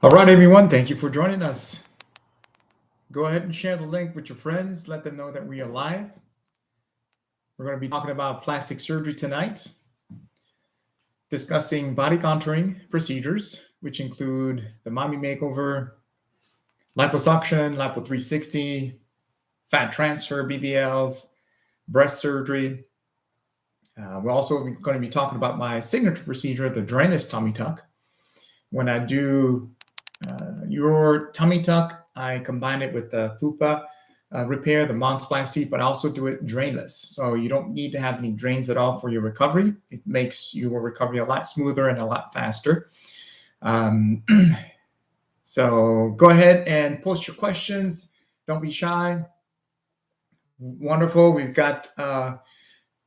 All right, everyone, thank you for joining us. Go ahead and share the link with your friends. Let them know that we are live. We're going to be talking about plastic surgery tonight, discussing body contouring procedures, which include the mommy makeover, liposuction, lipo 360, fat transfer, BBLs, breast surgery. We're also going to be talking about my signature procedure, the drainless tummy tuck. When I do your tummy tuck, I combine it with the FUPA repair, the Monsplasty, but I also do it drainless. So you don't need to have any drains at all for your recovery. It makes your recovery a lot smoother and a lot faster. So go ahead and post your questions. Don't be shy. Wonderful. We've got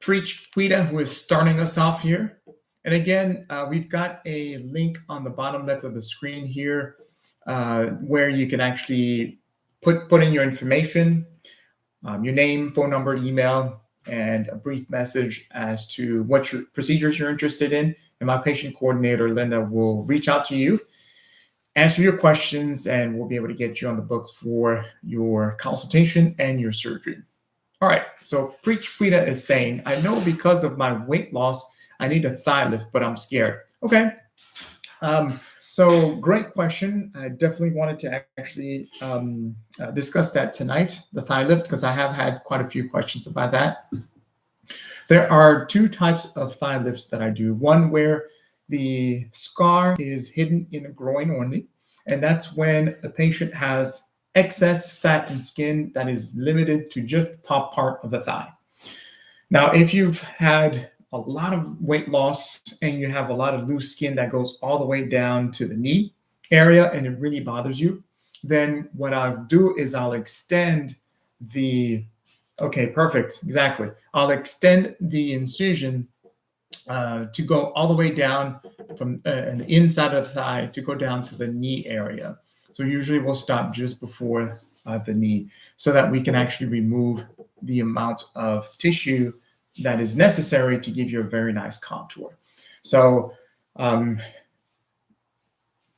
Preach Quita, who is starting us off here. And again, we've got a link on the bottom left of the screen here where you can actually put in your information, your name, phone number, email, and a brief message as to what procedures you're interested in. And my patient coordinator, Linda, will reach out to you, answer your questions, and we'll be able to get you on the books for your consultation and your surgery. All right, so Preach Quita is saying, I know because of my weight loss, I need a thigh lift, but I'm scared. Okay. So great question. I definitely wanted to actually discuss that tonight, the thigh lift, because I have had quite a few questions about that. There are two types of thigh lifts that I do. One where the scar is hidden in a groin only, and that's when the patient has excess fat and skin that is limited to just the top part of the thigh. Now, if you've had a lot of weight loss and you have a lot of loose skin that goes all the way down to the knee area and it really bothers you, then what I'll do is I'll extend okay, perfect, exactly. I'll extend the incision to go all the way down from the inside of the thigh to go down to the knee area. So usually we'll stop just before the knee so that we can actually remove the amount of tissue that is necessary to give you a very nice contour. So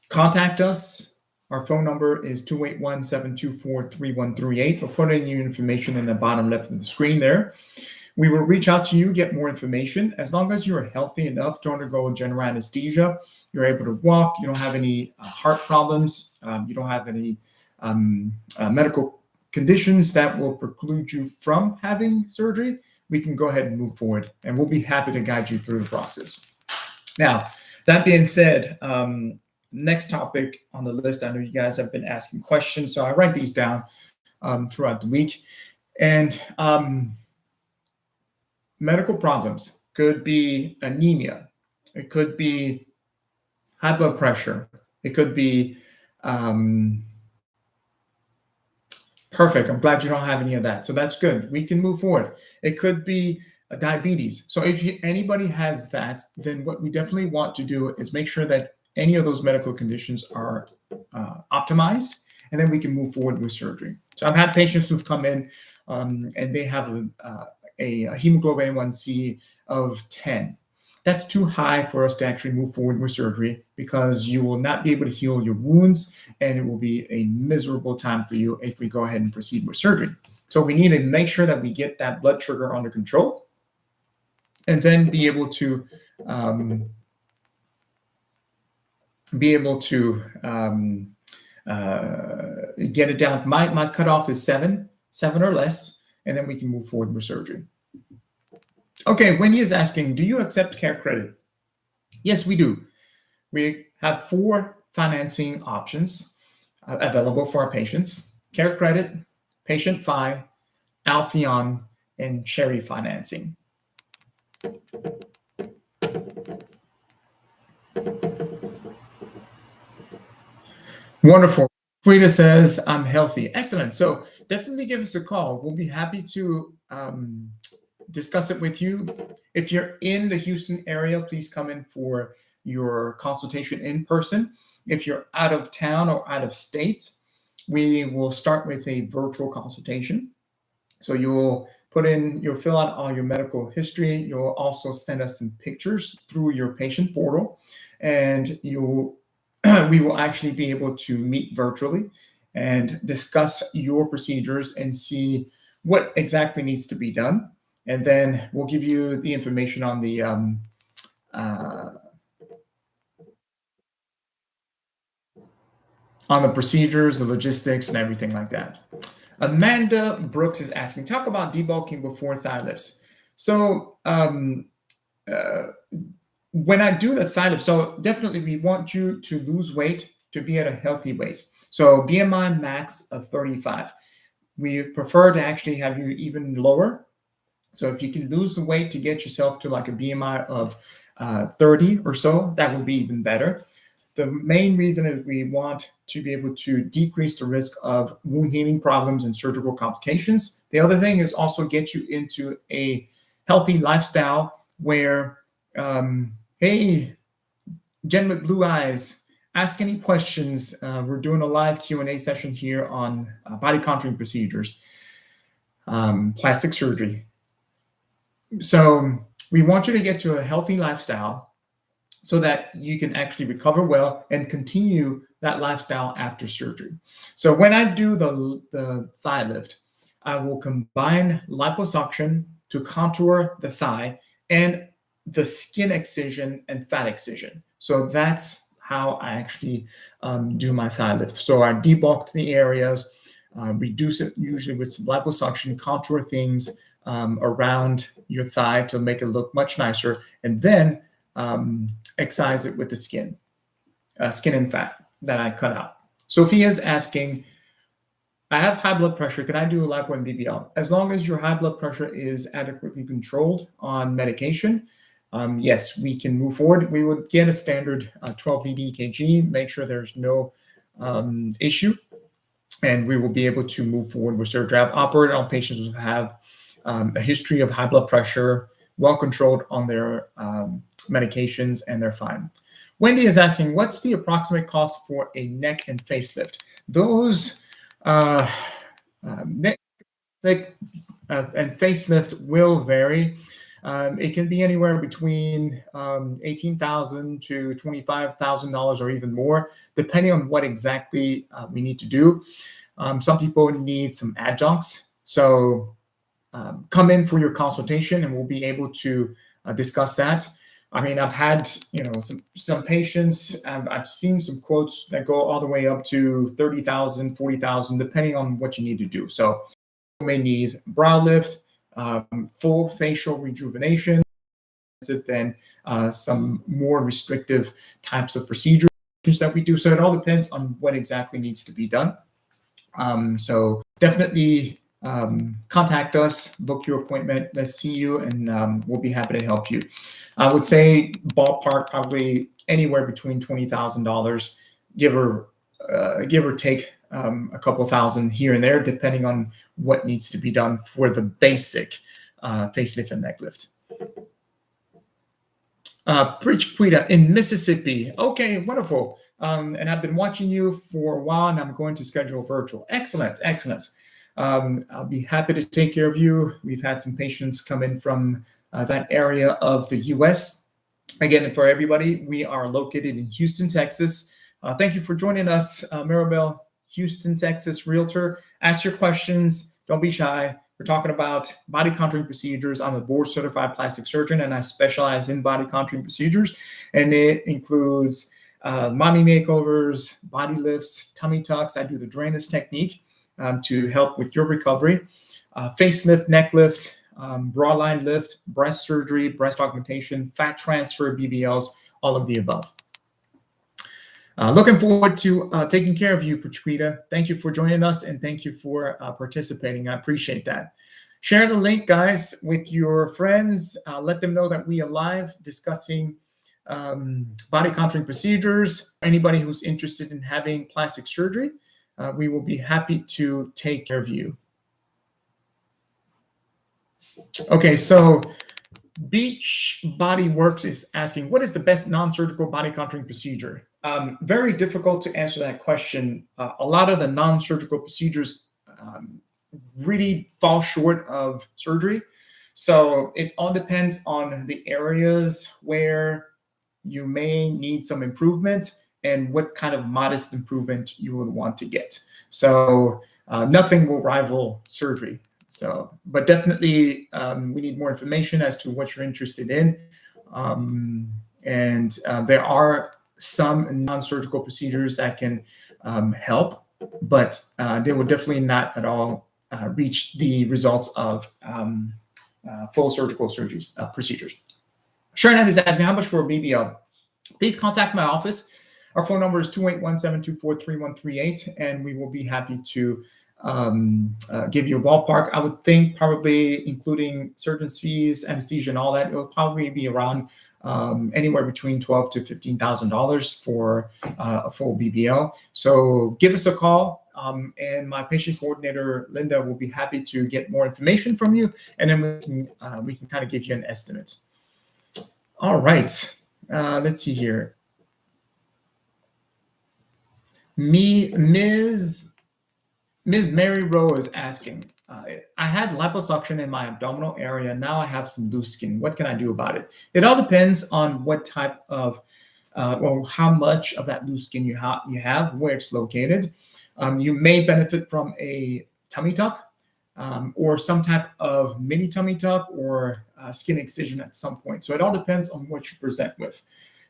contact us. Our phone number is 281-724-3138. We'll put in your information in the bottom left of the screen there. We will reach out to you, get more information. As long as you're healthy enough to undergo general anesthesia, you're able to walk, you don't have any heart problems, you don't have any medical conditions that will preclude you from having surgery, we can go ahead and move forward, and we'll be happy to guide you through the process. Now, that being said, next topic on the list, I know you guys have been asking questions, so I write these down throughout the week. And medical problems could be anemia, it could be high blood pressure, it could be perfect. I'm glad you don't have any of that. So that's good. We can move forward. It could be diabetes. So if anybody has that, then what we definitely want to do is make sure that any of those medical conditions are optimized, and then we can move forward with surgery. So I've had patients who've come in and they have a hemoglobin A1C of 10. That's too high for us to actually move forward with surgery because you will not be able to heal your wounds, and it will be a miserable time for you if we go ahead and proceed with surgery. So we need to make sure that we get that blood sugar under control and then be able to get it down. My cutoff is seven or less, and then we can move forward with surgery. Okay, Wendy is asking, do you accept care credit? Yes, we do. We have 4 financing options available for our patients: care credit, patient fi, Alpheon, and Cherry financing. Wonderful. Rita says, I'm healthy. Excellent. So definitely give us a call. We'll be happy to discuss it with you. If you're in the Houston area, please come in for your consultation in person. If you're out of town or out of state, we will start with a virtual consultation. So you'll fill out all your medical history. You'll also send us some pictures through your patient portal, and we will actually be able to meet virtually and discuss your procedures and see what exactly needs to be done. And then we'll give you the information on the procedures, the logistics, and everything like that. Amanda Brooks is asking, talk about debulking before thigh lifts. So when I do the thigh lift, so definitely we want you to lose weight to be at a healthy weight. So BMI max of 35. We prefer to actually have you even lower. So if you can lose the weight to get yourself to like a BMI of 30 or so, that would be even better. The main reason is we want to be able to decrease the risk of wound healing problems and surgical complications. The other thing is also get you into a healthy lifestyle where, hey, Jen with blue eyes, ask any questions. We're doing a live Q&A session here on body contouring procedures, plastic surgery. So we want you to get to a healthy lifestyle so that you can actually recover well and continue that lifestyle after surgery. So when I do the thigh lift, I will combine liposuction to contour the thigh and the skin excision and fat excision. So that's how I actually do my thigh lift. So I debulk the areas, reduce it usually with some liposuction, contour things around your thigh to make it look much nicer, and then excise it with the skin and fat that I cut out. Sophia is asking, I have high blood pressure. Can I do a lipo and BBL? As long as your high blood pressure is adequately controlled on medication, yes, we can move forward. We would get a standard 12 lead EKG, make sure there's no issue, and we will be able to move forward with surgery. I've operated on patients who have a history of high blood pressure, well controlled on their medications, and they're fine. Wendy is asking, what's the approximate cost for a neck and facelift? Those neck and facelift will vary. It can be anywhere between $18,000 to $25,000 or even more, depending on what exactly we need to do. Some people need some adjuncts. So come in for your consultation and we'll be able to discuss that. I mean, I've had, some patients, I've seen some quotes that go all the way up to $30,000, $40,000, depending on what you need to do. So you may need brow lift, full facial rejuvenation, then some more restrictive types of procedures that we do. So it all depends on what exactly needs to be done. So definitely contact us, book your appointment, let's see you, and we'll be happy to help you. I would say ballpark probably anywhere between $20,000, give or take a couple thousand here and there, depending on what needs to be done for the basic facelift and neck lift. Preach Quita in Mississippi. Okay, wonderful. And I've been watching you for a while, and I'm going to schedule virtual. Excellent, excellent. I'll be happy to take care of you. We've had some patients come in from that area of the U.S. Again, for everybody, we are located in Houston, Texas. Thank you for joining us, Maribel, Houston, Texas realtor. Ask your questions. Don't be shy. We're talking about body contouring procedures. I'm a board-certified plastic surgeon, and I specialize in body contouring procedures. And it includes mommy makeovers, body lifts, tummy tucks. I do the drainless technique to help with your recovery. Facelift, neck lift, bra line lift, breast surgery, breast augmentation, fat transfer, BBLs, all of the above. Looking forward to taking care of you, Puchquita. Thank you for joining us, and thank you for participating. I appreciate that. Share the link, guys, with your friends. Let them know that we are live discussing body contouring procedures. Anybody who's interested in having plastic surgery, we will be happy to take care of you. Okay, so Beach Body Works is asking, what is the best non-surgical body contouring procedure? Very difficult to answer that question. A lot of the non-surgical procedures really fall short of surgery. So it all depends on the areas where you may need some improvement and what kind of modest improvement you would want to get. So nothing will rival surgery. So, but definitely we need more information as to what you're interested in. There are some non-surgical procedures that can help, but they will definitely not at all reach the results of full surgical surgeries, procedures. Shernan is asking, how much for a BBL? Please contact my office. Our phone number is 281-724-3138, and we will be happy to give you a ballpark. I would think probably including surgeon's fees, anesthesia, and all that, it will probably be around anywhere between $12,000 to $15,000 for a full BBL. So give us a call, and my patient coordinator Linda will be happy to get more information from you, and then we can kind of give you an estimate. All right, let's see here. Ms. Mary Rowe is asking, I had liposuction in my abdominal area. Now I have some loose skin. What can I do about it? It all depends on what type of, or how much of that loose skin you have, where it's located. You may benefit from a tummy tuck or some type of mini tummy tuck or skin excision at some point. So it all depends on what you present with.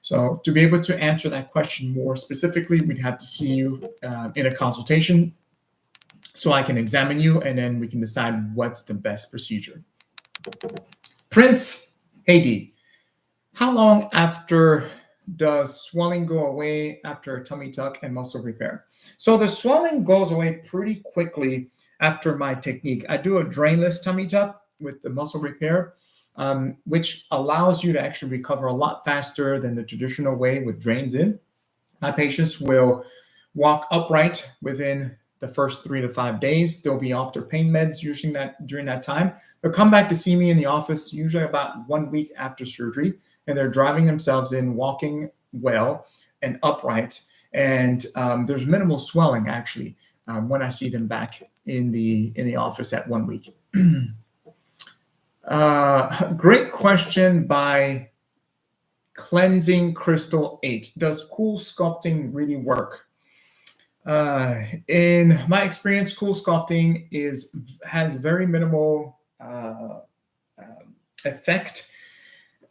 So to be able to answer that question more specifically, we'd have to see you in a consultation so I can examine you, and then we can decide what's the best procedure. Prince Haiti, how long after does swelling go away after a tummy tuck and muscle repair? So the swelling goes away pretty quickly after my technique. I do a drainless tummy tuck with the muscle repair, which allows you to actually recover a lot faster than the traditional way with drains in. My patients will walk upright within the first 3 to 5 days. They'll be off their pain meds during that time. They'll come back to see me in the office usually about 1 week after surgery, and they're driving themselves in, walking well and upright. And there's minimal swelling actually when I see them back in the office at 1 week. Great question by Cleansing Crystal 8. Does cool sculpting really work? In my experience, cool sculpting has very minimal effect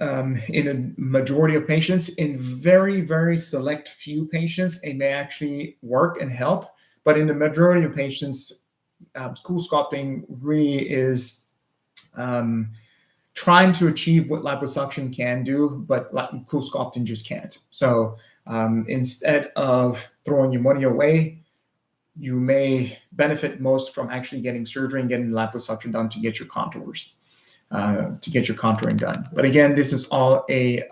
in a majority of patients. In very, very select few patients, it may actually work and help. But in the majority of patients, cool sculpting really is trying to achieve what liposuction can do, but cool sculpting just can't. So instead of throwing your money away, you may benefit most from actually getting surgery and getting liposuction done to get your contours, to get your contouring done. But again, this is all a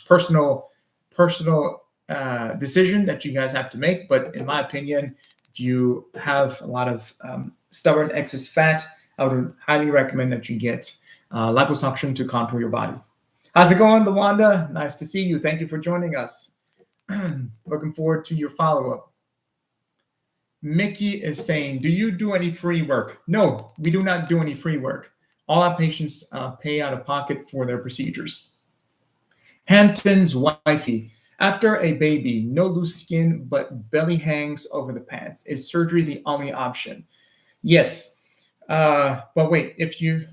personal decision that you guys have to make. But in my opinion, if you have a lot of stubborn excess fat, I would highly recommend that you get liposuction to contour your body. How's it going, LaWanda? Nice to see you. Thank you for joining us. Looking forward to your follow-up. Mickey is saying, do you do any free work? No, we do not do any free work. All our patients pay out of pocket for their procedures. Hampton's wifey, after a baby, no loose skin, but belly hangs over the pants. Is surgery the only option? Yes. But wait, if you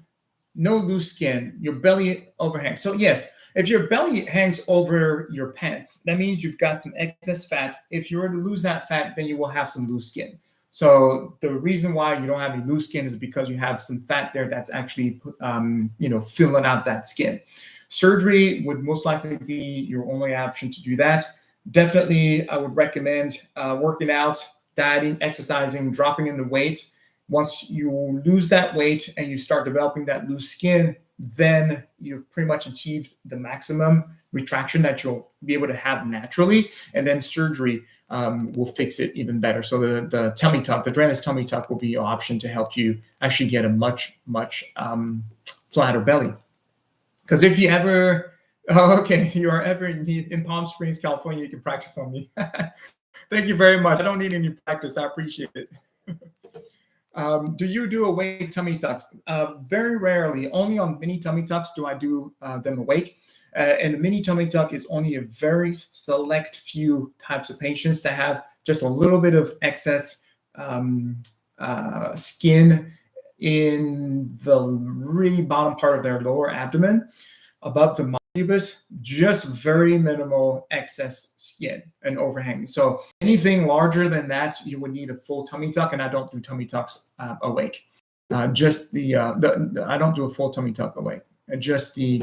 no loose skin, your belly overhangs. So yes, If your belly hangs over your pants, that means you've got some excess fat. If you were to lose that fat, then you will have some loose skin. So the reason why you don't have any loose skin is because you have some fat there that's actually, filling out that skin. Surgery would most likely be your only option to do that. Definitely, I would recommend working out, dieting, exercising, dropping in the weight. Once you lose that weight and you start developing that loose skin, then you've pretty much achieved the maximum retraction that you'll be able to have naturally. And then surgery will fix it even better. So the tummy tuck, the drainless tummy tuck will be your option to help you actually get a much flatter belly. Because if you ever, you are ever in Palm Springs, California, you can practice on me. Thank you very much. I don't need any practice. I appreciate it. Do you do awake tummy tucks? Very rarely. Only on mini tummy tucks do I do them awake. And the mini tummy tuck is only a very select few types of patients that have just a little bit of excess skin in the really bottom part of their lower abdomen, above the pubis, just very minimal excess skin and overhang. So anything larger than that, you would need a full tummy tuck, and I don't do tummy tucks awake. I don't do a full tummy tuck awake. Just the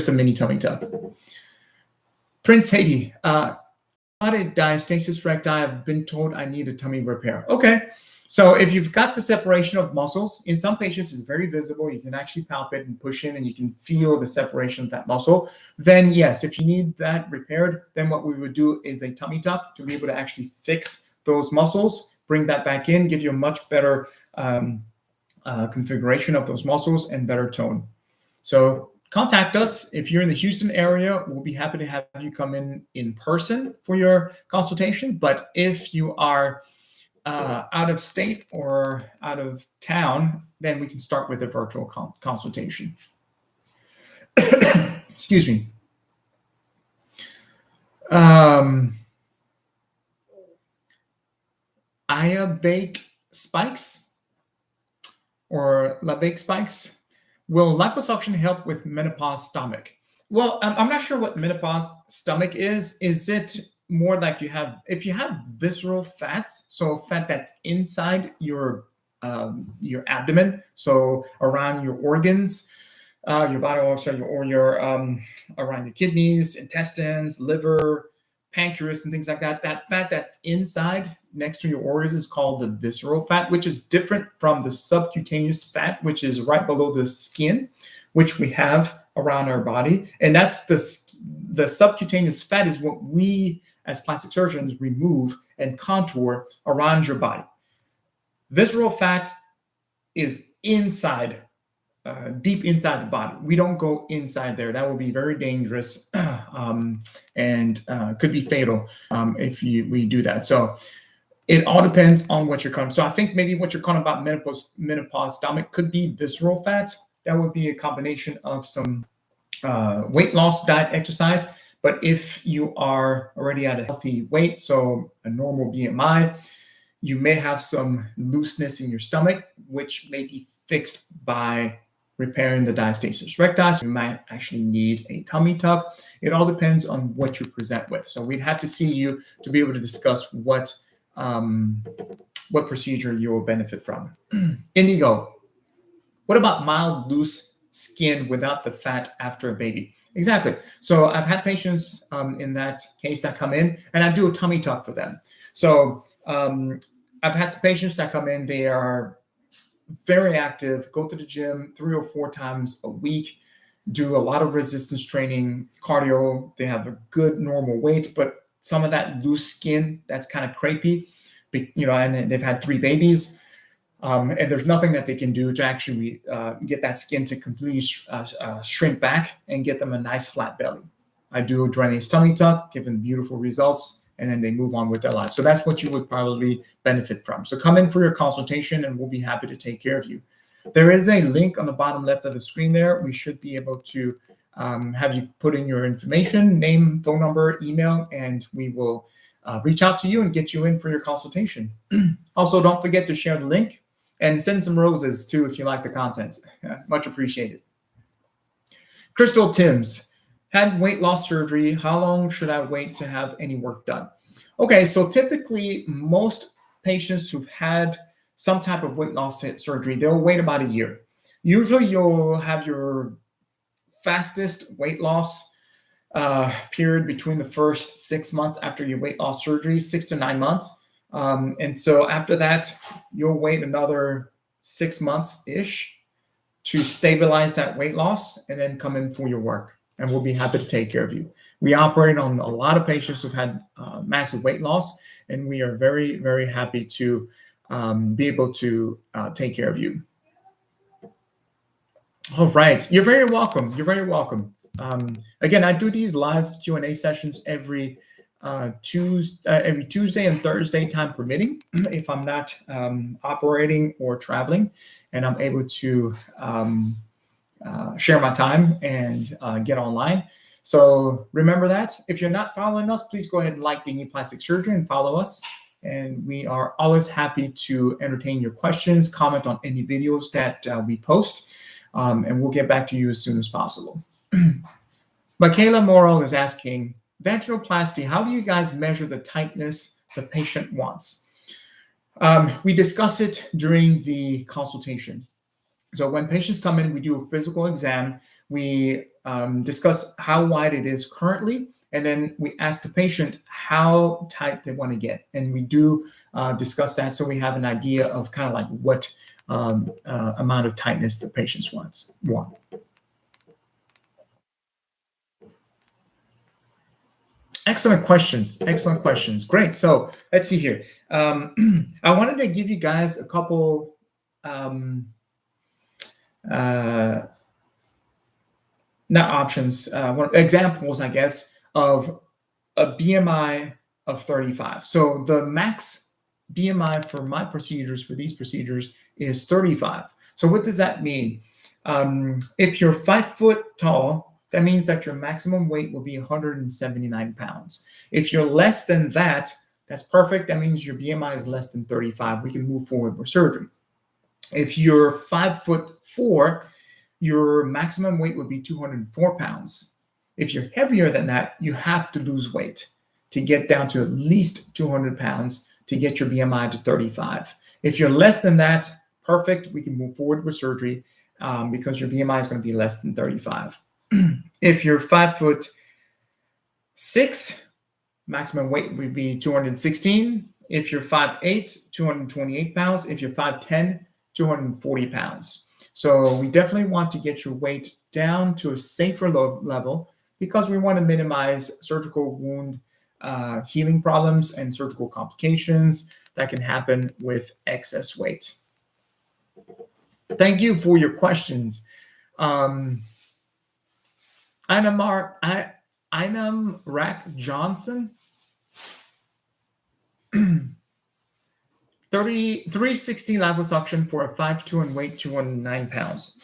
mini tummy tuck. Prince Haiti, diastasis recti. I've been told I need a tummy repair. Okay. So if you've got the separation of muscles, in some patients it's very visible. You can actually palpate and push in and you can feel the separation of that muscle. Then yes, if you need that repaired, then what we would do is a tummy tuck to be able to actually fix those muscles, bring that back in, give you a much better configuration of those muscles and better tone. So contact us. If you're in the Houston area, we'll be happy to have you come in person for your consultation. But if you are out of state or out of town, then we can start with a virtual consultation. Excuse me. Iabake spikes or labake spikes. Will liposuction help with menopause stomach? Well, I'm not sure what menopause stomach is. Is it more like if you have visceral fats, so fat that's inside your abdomen, so around your organs, your vital, around your kidneys, intestines, liver, pancreas, and things like that. That fat that's inside next to your organs is called the visceral fat, which is different from the subcutaneous fat, which is right below the skin, which we have around our body. And that's the subcutaneous fat is what we as plastic surgeons remove and contour around your body. Visceral fat is inside, deep inside the body. We don't go inside there. That would be very dangerous and could be fatal if we do that. So it all depends on what you're calling. So I think maybe what you're calling about menopause stomach could be visceral fat. That would be a combination of some weight loss, diet, exercise. But if you are already at a healthy weight, so a normal BMI, you may have some looseness in your stomach, which may be fixed by repairing the diastasis recti. So you might actually need a tummy tuck. It all depends on what you present with. So we'd have to see you to be able to discuss what procedure you will benefit from. Indigo, what about mild loose skin without the fat after a baby? Exactly. So I've had patients in that case that come in and I do a tummy tuck for them. So I've had some patients that come in, they are very active, go to the gym 3 or 4 times a week, do a lot of resistance training, cardio. They have a good normal weight, but some of that loose skin that's kind of crepey, and they've had 3 babies. And there's nothing that they can do to actually get that skin to completely shrink back and get them a nice flat belly. I do a drainless tummy tuck, give them beautiful results, and then they move on with their life. So that's what you would probably benefit from. So come in for your consultation and we'll be happy to take care of you. There is a link on the bottom left of the screen there. We should be able to have you put in your information, name, phone number, email, and we will reach out to you and get you in for your consultation. Also, don't forget to share the link and send some roses too if you like the content. Much appreciated. Crystal Timms, had weight loss surgery. How long should I wait to have any work done? Okay, so typically most patients who've had some type of weight loss surgery, they'll wait about a year. Usually you'll have your fastest weight loss period between the first 6 months after your weight loss surgery, 6 to 9 months. And so after that, you'll wait another 6 months-ish to stabilize that weight loss and then come in for your work. And we'll be happy to take care of you. We operate on a lot of patients who've had massive weight loss, and we are very, very happy to be able to take care of you. All right, you're very welcome. You're very welcome. Again, I do these live Q&A sessions every Tuesday and Thursday, time permitting, if I'm not operating or traveling, and I'm able to share my time and get online. So remember that. If you're not following us, please go ahead and like Deigni Plastic Surgery and follow us. And we are always happy to entertain your questions, comment on any videos that we post, and we'll get back to you as soon as possible. Michaela Morrell is asking, vaginoplasty, how do you guys measure the tightness the patient wants? We discuss it during the consultation. So when patients come in, we do a physical exam. We discuss how wide it is currently, and then we ask the patient how tight they want to get. And we do discuss that so we have an idea of kind of like what amount of tightness the patients want. Excellent questions. Excellent questions. Great. So let's see here. I wanted to give you guys a couple not options, examples, I guess, of a BMI of 35. So the max BMI for my procedures, for these procedures, is 35. So what does that mean? If you're 5 foot tall, that means that your maximum weight will be 179 pounds. If you're less than that, that's perfect. That means your BMI is less than 35. We can move forward with surgery. If you're 5'4", your maximum weight would be 204 pounds. If you're heavier than that, you have to lose weight to get down to at least 200 pounds to get your BMI to 35. If you're less than that, perfect. We can move forward with surgery because your BMI is going to be less than 35. If you're 5'6", maximum weight would be 216. If you're 5'8", 228 pounds. If you're 5'10", 240 pounds. So we definitely want to get your weight down to a safer level because we want to minimize surgical wound healing problems and surgical complications that can happen with excess weight. Thank you for your questions. Einam Rack Johnson, 360 liposuction for a 5'2" and weight 209 pounds.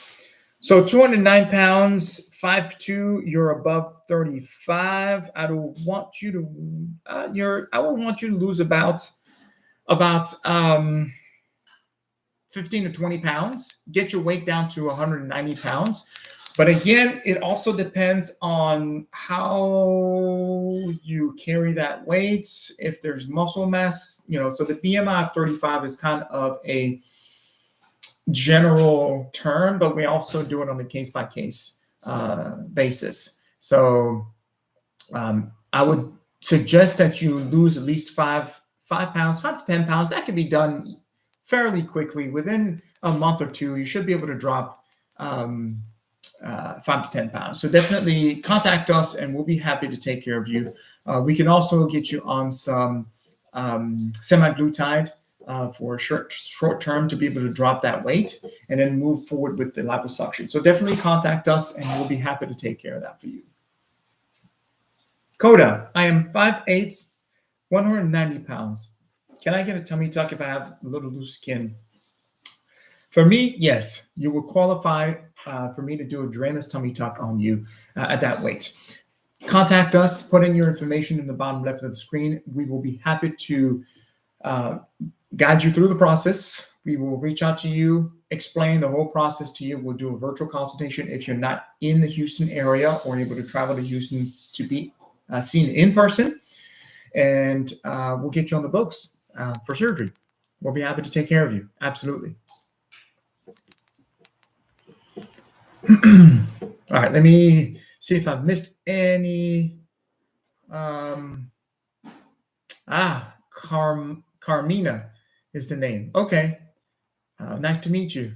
So 209 pounds, 5'2", you're above 35. I will want you to lose about 15 to 20 pounds. Get your weight down to 190 pounds. But again, it also depends on how you carry that weight, if there's muscle mass, so the BMI of 35 is kind of a general term, but we also do it on a case-by-case basis. So I would suggest that you lose at least 5 pounds, 5 to 10 pounds. That can be done fairly quickly. Within a month or two, you should be able to drop 5 to 10 pounds. So definitely contact us and we'll be happy to take care of you. We can also get you on some semaglutide for short term to be able to drop that weight and then move forward with the liposuction. So definitely contact us and we'll be happy to take care of that for you. Coda, I am 5'8", 190 pounds. Can I get a tummy tuck if I have a little loose skin? For me, yes, you will qualify for me to do a drainless tummy tuck on you at that weight. Contact us, put in your information in the bottom left of the screen. We will be happy to guide you through the process, We will reach out to you, explain the whole process to you. We'll do a virtual consultation if you're not in the Houston area or able to travel to Houston to be seen in person. And we'll get you on the books for surgery. We'll be happy to take care of you. Absolutely. All right, let me see if I've missed any. Carmina is the name. Okay. Nice to meet you.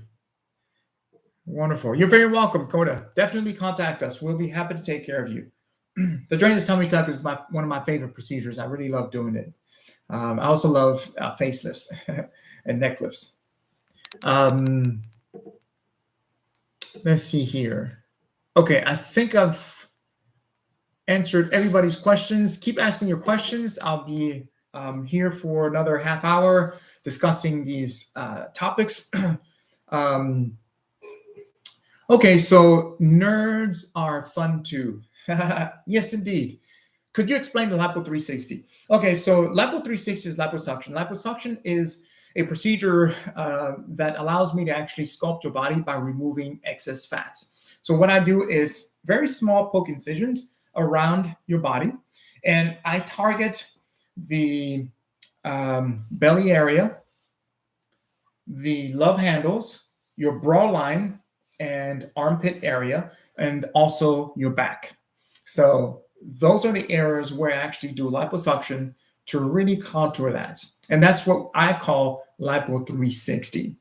Wonderful. You're very welcome, Coda. Definitely contact us. We'll be happy to take care of you. The drainless tummy tuck is one of my favorite procedures. I really love doing it. I also love facelifts and neck lifts. Let's see here. Okay, I think I've answered everybody's questions. Keep asking your questions. I'll be here for another half hour discussing these topics. Okay, so nerds are fun too. Yes, indeed. Could you explain the Lipo 360? Okay, so Lipo 360 is liposuction. Liposuction is a procedure that allows me to actually sculpt your body by removing excess fats. So what I do is very small poke incisions around your body, and I target the belly area, the love handles, your bra line, and armpit area, and also your back. So those are the areas where I actually do liposuction to really contour that. And that's what I call Lipo 360.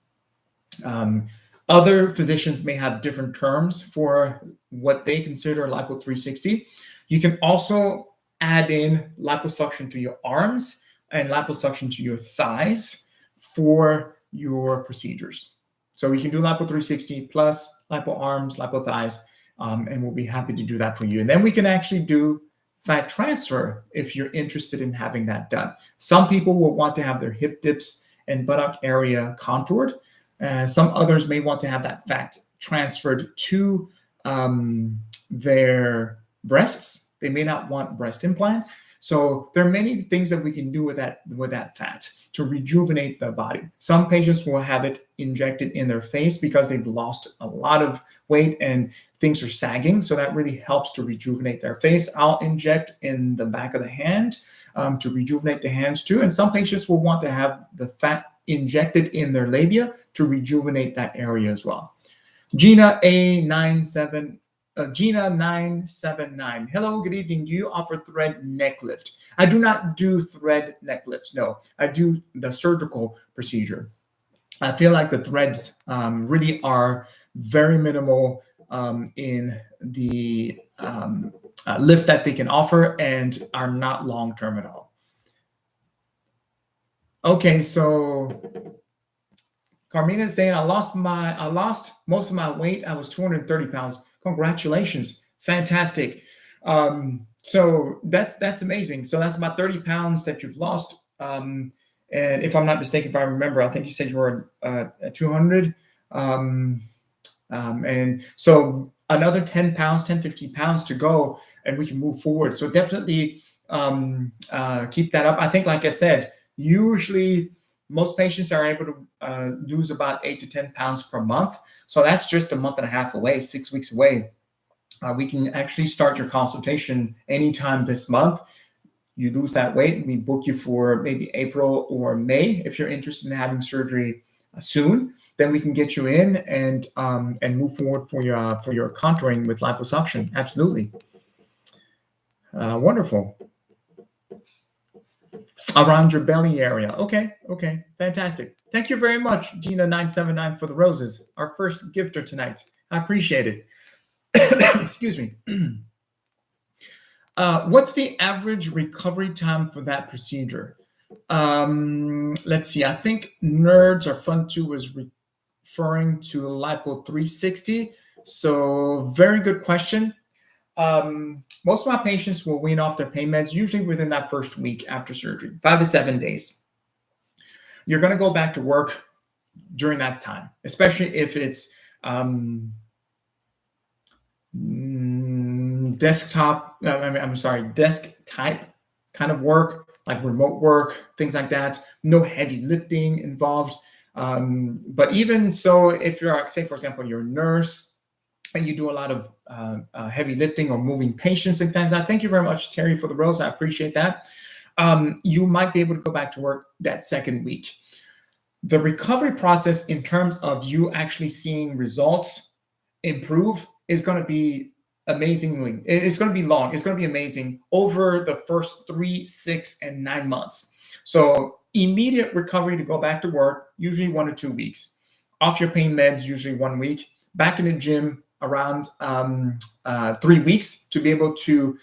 Other physicians may have different terms for what they consider Lipo 360. You can also add in liposuction to your arms and liposuction to your thighs for your procedures. So we can do Lipo 360 plus lipo arms, lipo thighs, and we'll be happy to do that for you. And then we can actually do fat transfer if you're interested in having that done. Some people will want to have their hip dips and buttock area contoured. Some others may want to have that fat transferred to their breasts. They may not want breast implants. So there are many things that we can do with that fat to rejuvenate the body. Some patients will have it injected in their face because they've lost a lot of weight and things are sagging. So that really helps to rejuvenate their face. I'll inject in the back of the hand to rejuvenate the hands too. And some patients will want to have the fat injected in their labia to rejuvenate that area as well. Gina 979. Hello, good evening. Do you offer thread neck lift? I do not do thread neck lifts. No, I do the surgical procedure. I feel like the threads really are very minimal in the lift that they can offer and are not long-term at all. Okay, so Carmina is saying I lost most of my weight. I was 230 pounds. Congratulations. Fantastic. So that's amazing. So that's about 30 pounds that you've lost. And if I'm not mistaken, if I remember, I think you said you were at 200. And so another 10 pounds, 10, 15 pounds to go, and we can move forward. So definitely keep that up. I think, like I said, usually most patients are able to lose about 8 to 10 pounds per month. So that's just a month and a half away, 6 weeks away. We can actually start your consultation anytime this month. You lose that weight, we book you for maybe April or May. If you're interested in having surgery soon, then we can get you in and move forward for your contouring with liposuction. Absolutely. Wonderful. Around your belly area. Okay, fantastic. Thank you very much, Gina 979, for the roses. Our first gifter tonight. I appreciate it. Excuse me. What's the average recovery time for that procedure? Let's see. I think nerds are fun too was referring to Lipo 360. So very good question. Most of my patients will wean off their pain meds usually within that first week after surgery, 5 to 7 days. You're going to go back to work during that time, especially if it's desk type kind of work, like remote work, things like that. No heavy lifting involved. But even so, if you're, say, for example, you're a nurse and you do a lot of heavy lifting or moving patients and things, thank you very much, Terry, for the rose. I appreciate that. You might be able to go back to work that second week. The recovery process in terms of you actually seeing results improve is going to be amazingly, it's going to be long. It's going to be amazing over the first 3, 6, and 9 months. So immediate recovery to go back to work, usually 1 to 2 weeks. Off your pain meds, usually 1 week. Back in the gym around 3 weeks to be able to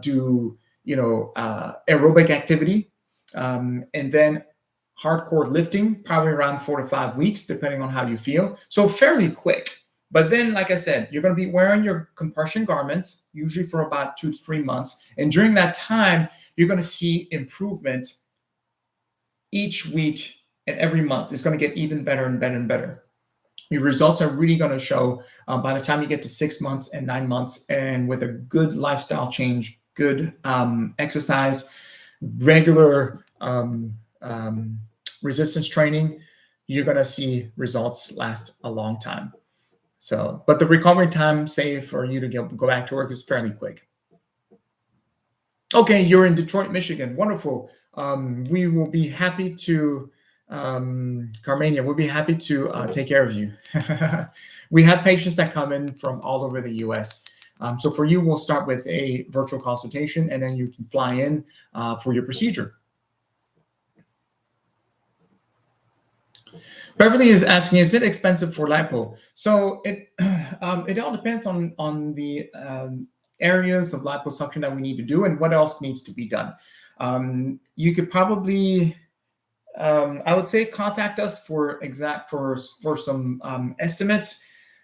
do, aerobic activity. And then hardcore lifting, probably around 4 to 5 weeks, depending on how you feel. So fairly quick. But then, like I said, you're going to be wearing your compression garments, usually for about 2 to 3 months. And during that time, you're going to see improvement each week and every month. It's going to get even better and better and better. Your results are really going to show by the time you get to 6 months and 9 months. And with a good lifestyle change, good exercise, regular resistance training, you're going to see results last a long time. So, but the recovery time, say, for you to go back to work is fairly quick. Okay, you're in Detroit, Michigan. Wonderful. We will be happy to, Carmania, we'll be happy to take care of you. We have patients that come in from all over the U.S. So for you, we'll start with a virtual consultation, and then you can fly in for your procedure. Beverly is asking, is it expensive for lipo? So it all depends on the areas of liposuction that we need to do and what else needs to be done. You could probably, I would say, contact us for some estimates.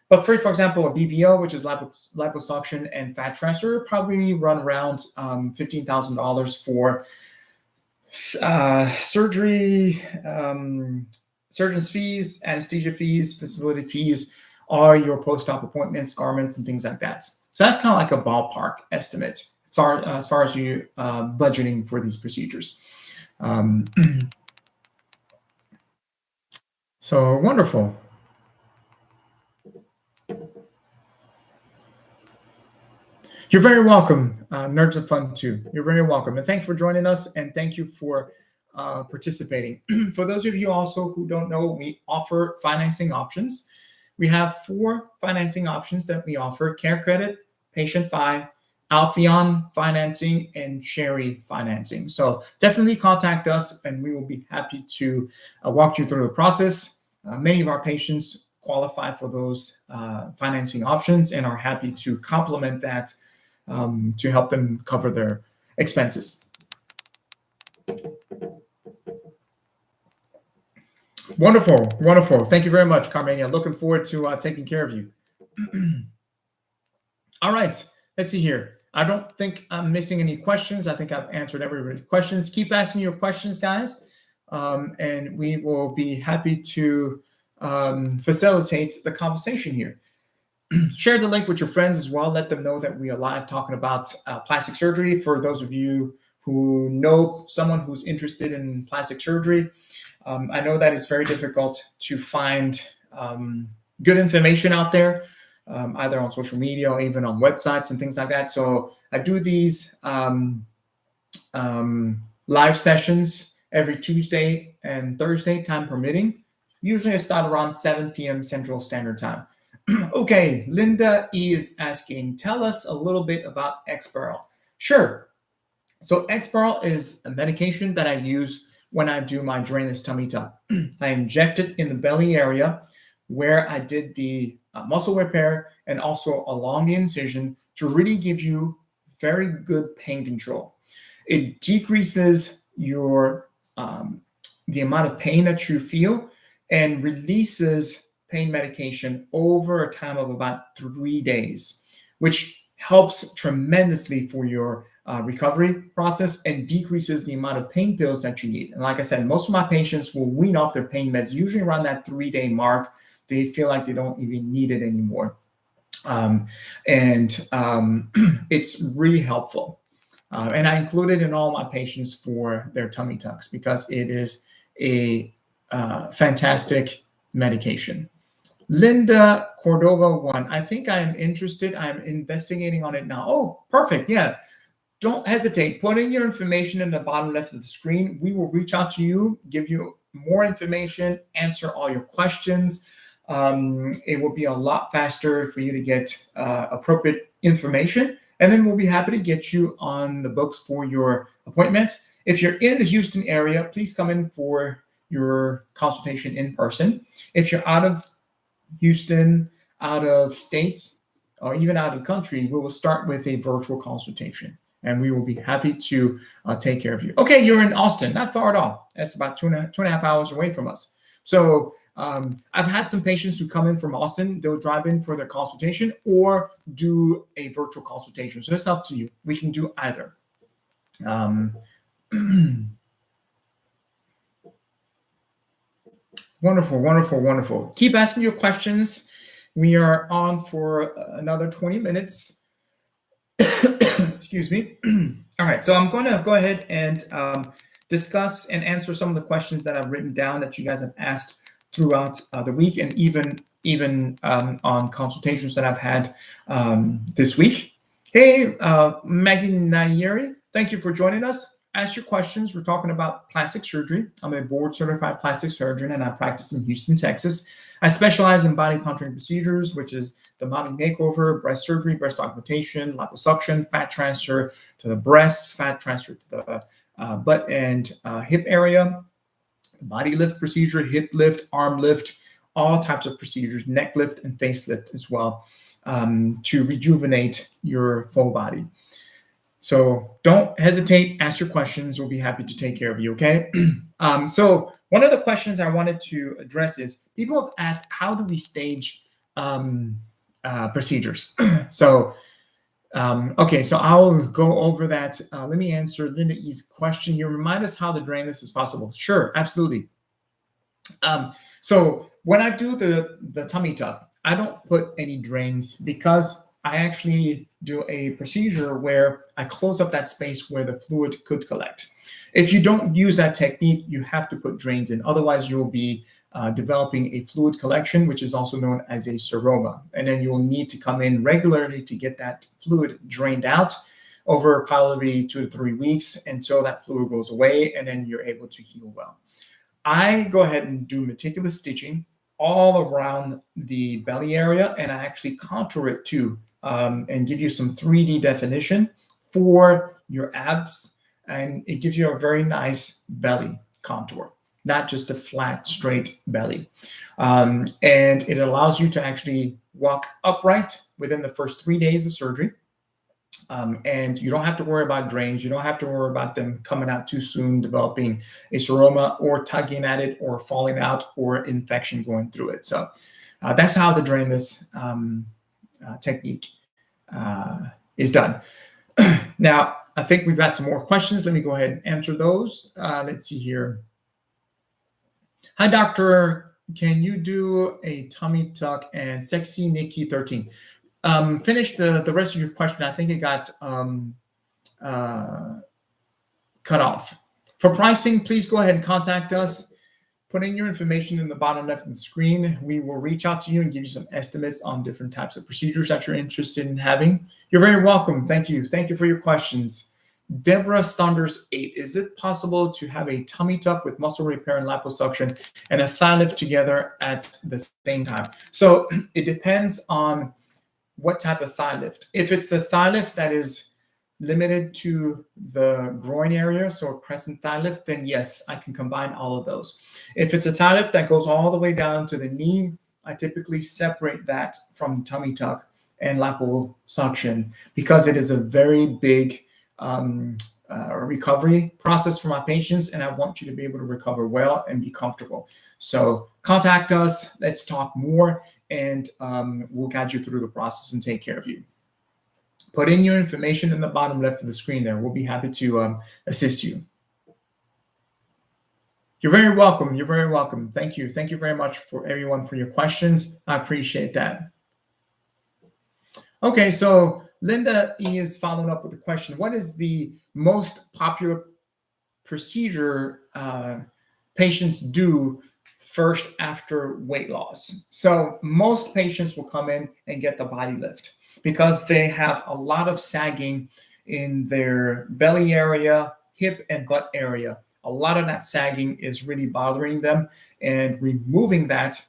But for example, a BBL, which is liposuction and fat transfer, probably run around $15,000 for surgery, surgeon's fees, anesthesia fees, facility fees, all your post-op appointments, garments, and things like that. So that's kind of like a ballpark estimate as far as you budgeting for these procedures. So wonderful. You're very welcome. Nerds of Fun too. You're very welcome. And thanks for joining us, and thank you for participating. For those of you also who don't know, we offer financing options. We have 4 financing options that we offer: Care Credit, Patient Fi, Alpheon financing, and Cherry financing. So definitely contact us, and we will be happy to walk you through the process. Many of our patients qualify for those financing options and are happy to complement that to help them cover their expenses. Wonderful, wonderful. Thank you very much, Carmania. Looking forward to taking care of you. All right, let's see here. I don't think I'm missing any questions. I think I've answered everybody's questions. Keep asking your questions, guys, and we will be happy to facilitate the conversation here. Share the link with your friends as well. Let them know that we are live talking about plastic surgery. For those of you who know someone who's interested in plastic surgery, I know that it's very difficult to find good information out there, either on social media or even on websites and things like that. So I do these live sessions every Tuesday and Thursday, time permitting. Usually I start around 7 p.m. Central Standard Time. Okay, Linda E is asking, tell us a little bit about Exparel. Sure. So Exparel is a medication that I use when I do my drainless tummy tuck. I inject it in the belly area where I did the muscle repair and also along the incision to really give you very good pain control. It decreases your the amount of pain that you feel and releases pain medication over a time of about 3 days, which helps tremendously for your recovery process and decreases the amount of pain pills that you need. And like I said, most of my patients will wean off their pain meds usually around that 3-day mark. They feel like they don't even need it anymore. It's really helpful. And I include it in all my patients for their tummy tucks because it is a fantastic medication. Linda Cordova 1. I think I am interested. I'm investigating on it now. Oh, perfect. Yeah. Don't hesitate. Put in your information in the bottom left of the screen. We will reach out to you, give you more information, answer all your questions. It will be a lot faster for you to get appropriate information. And then we'll be happy to get you on the books for your appointment. If you're in the Houston area, please come in for your consultation in person. If you're out of Houston, out of state, or even out of country, we will start with a virtual consultation, and we will be happy to take care of you. Okay, you're in Austin, not far at all. That's about two and a half hours away from us. So I've had some patients who come in from Austin. They'll drive in for their consultation or do a virtual consultation. So it's up to you. We can do either. Wonderful, wonderful, wonderful. Keep asking your questions. We are on for another 20 minutes. Excuse me. All right, so I'm going to go ahead and discuss and answer some of the questions that I've written down that you guys have asked throughout the week, and even on consultations that I've had this week. Hey, Maggie Nayeri, thank you for joining us. Ask your questions. We're talking about plastic surgery. I'm a board-certified plastic surgeon, and I practice in Houston, Texas. I specialize in body contouring procedures, which is the mommy makeover, breast surgery, breast augmentation, liposuction, fat transfer to the breasts, fat transfer to the butt and hip area, body lift procedure, hip lift, arm lift, all types of procedures, neck lift and face lift as well, to rejuvenate your full body. So don't hesitate, ask your questions. We'll be happy to take care of you, okay? So one of the questions I wanted to address is, people have asked, how do we stage procedures? So, okay, so I'll go over that. Let me answer Linda E's question. You remind us how to drain this is possible. Sure, absolutely. So when I do the tummy tuck, I don't put any drains because I actually do a procedure where I close up that space where the fluid could collect. If you don't use that technique, you have to put drains in. Otherwise, you'll be developing a fluid collection, which is also known as a seroma. And then you'll need to come in regularly to get that fluid drained out over probably 2 to 3 weeks until that fluid goes away, and then you're able to heal well. I go ahead and do meticulous stitching all around the belly area, and I actually contour it too, and give you some 3D definition for your abs, and it gives you a very nice belly contour, not just a flat, straight belly. And it allows you to actually walk upright within the first 3 days of surgery. And you don't have to worry about drains. You don't have to worry about them coming out too soon, developing a seroma or tugging at it or falling out or infection going through it. So that's how the drainless technique is done. Now, I think we've got some more questions. Let me go ahead and answer those. Let's see here. Hi, doctor. Can you do a tummy tuck and sexy Nikki 13? Finish the rest of your question. I think it got cut off. For pricing, please go ahead and contact us. Put in your information in the bottom left of the screen. We will reach out to you and give you some estimates on different types of procedures that you're interested in having. You're very welcome. Thank you. Thank you for your questions. Deborah Saunders 8. Is it possible to have a tummy tuck with muscle repair and liposuction and a thigh lift together at the same time? So it depends on what type of thigh lift. If it's a thigh lift that is limited to the groin area, so a crescent thigh lift, then yes, I can combine all of those. If it's a thigh lift that goes all the way down to the knee, I typically separate that from tummy tuck and liposuction because it is a very big recovery process for my patients, and I want you to be able to recover well and be comfortable. So contact us, let's talk more, and we'll guide you through the process and take care of you. Put in your information in the bottom left of the screen there. We'll be happy to assist you. You're very welcome. You're very welcome. Thank you. Thank you very much for everyone for your questions. I appreciate that. Okay, so Linda E is following up with a question. What is the most popular procedure patients do first after weight loss. So most patients will come in and get the body lift because they have a lot of sagging in their belly area, hip and butt area. A lot of that sagging is really bothering them, and removing that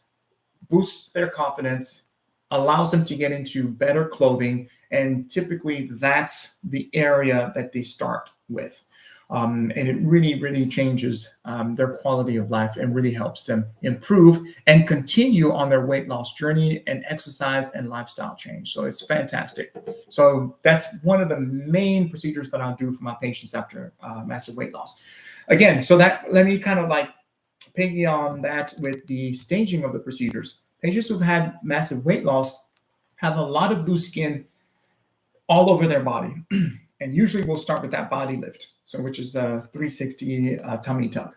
boosts their confidence, allows them to get into better clothing, and typically that's the area that they start with. And it really, really changes their quality of life and really helps them improve and continue on their weight loss journey and exercise and lifestyle change. So it's fantastic. So that's one of the main procedures that I'll do for my patients after massive weight loss. Again, so that let me kind of like piggy on that with the staging of the procedures. Patients who've had massive weight loss have a lot of loose skin all over their body. And usually we'll start with that body lift, so which is the 360 tummy tuck.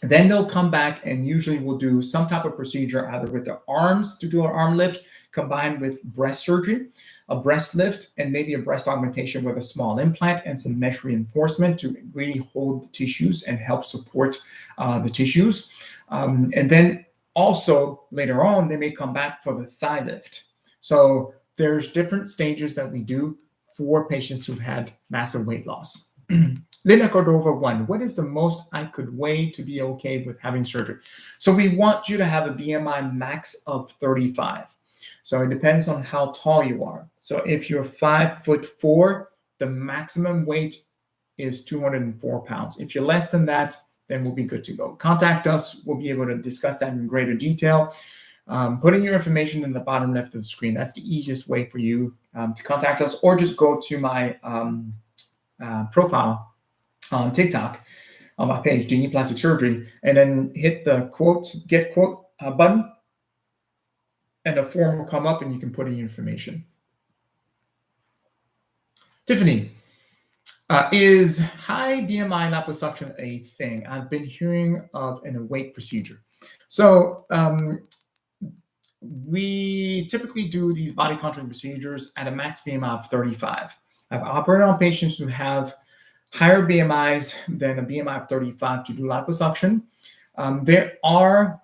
Then they'll come back and usually we'll do some type of procedure either with the arms to do an arm lift combined with breast surgery, a breast lift, and maybe a breast augmentation with a small implant and some mesh reinforcement to really hold the tissues and help support the tissues. And then also later on, they may come back for the thigh lift. So there's different stages that we do for patients who've had massive weight loss. Linda Cordova 1, what is the most I could weigh to be okay with having surgery? So we want you to have a BMI max of 35. So it depends on how tall you are. So if you're 5'4", the maximum weight is 204 pounds. If you're less than that, then we'll be good to go. Contact us. We'll be able to discuss that in greater detail. Put in your information in the bottom left of the screen. That's the easiest way for you to contact us, or just go to my profile on TikTok on my page, Deigni Plastic Surgery, and then hit the get quote button, and a form will come up and you can put in your information. Tiffany, is high BMI liposuction a thing? I've been hearing of an awake procedure. So we typically do these body contouring procedures at a max BMI of 35. I've operated on patients who have higher BMIs than a BMI of 35 to do liposuction. There are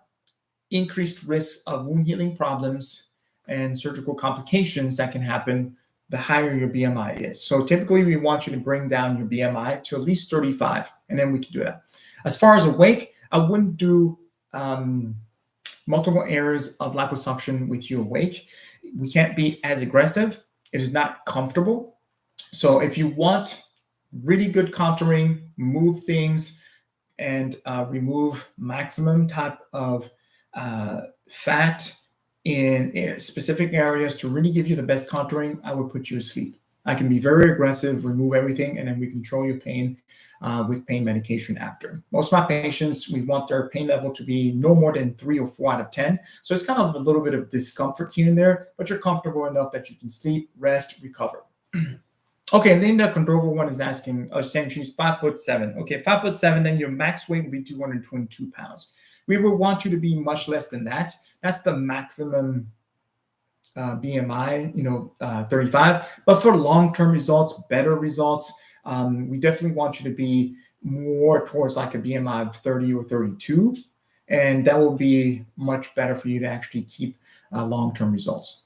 increased risks of wound healing problems and surgical complications that can happen the higher your BMI is. So typically we want you to bring down your BMI to at least 35, and then we can do that. As far as awake, I wouldn't do multiple areas of liposuction with you awake. We can't be as aggressive. It is not comfortable. So if you want really good contouring, move things, and remove maximum type of fat in specific areas to really give you the best contouring, I would put you to sleep. I can be very aggressive, remove everything, and then we control your pain with pain medication after. Most of my patients, we want their pain level to be no more than 3 or 4 out of 10. So it's kind of a little bit of discomfort here and there, but you're comfortable enough that you can sleep, rest, recover. Okay, Linda Condova 1 is asking, saying she's 5'7". Okay, 5'7", then your max weight would be 222 pounds. We would want you to be much less than that. That's the maximum BMI, 35. But for long-term results, better results, we definitely want you to be more towards like a BMI of 30 or 32. And that will be much better for you to actually keep long-term results.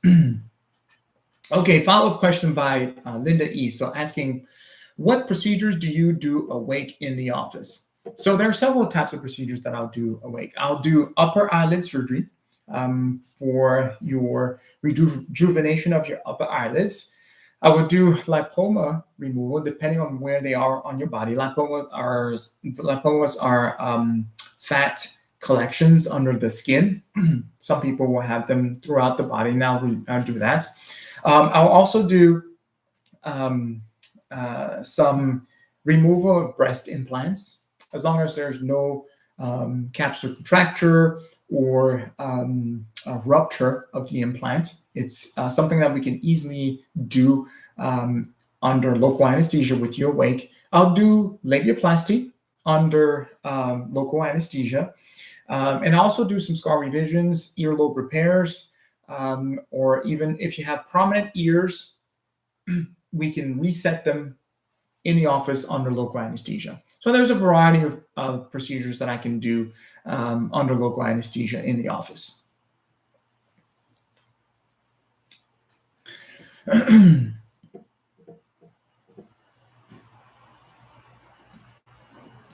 Okay, follow-up question by Linda E. So asking, what procedures do you do awake in the office? So there are several types of procedures that I'll do awake. I'll do upper eyelid surgery for your rejuvenation of your upper eyelids. I would do lipoma removal depending on where they are on your body. Lipomas are fat collections under the skin. Some people will have them throughout the body. Now I'll do that. I'll also do some removal of breast implants, as long as there's no capsular contracture or a rupture of the implant. It's something that we can easily do under local anesthesia with you awake. I'll do labiaplasty under local anesthesia. And I also do some scar revisions, earlobe repairs, or even if you have prominent ears, we can reset them in the office under local anesthesia. So there's a variety of procedures that I can do under local anesthesia in the office.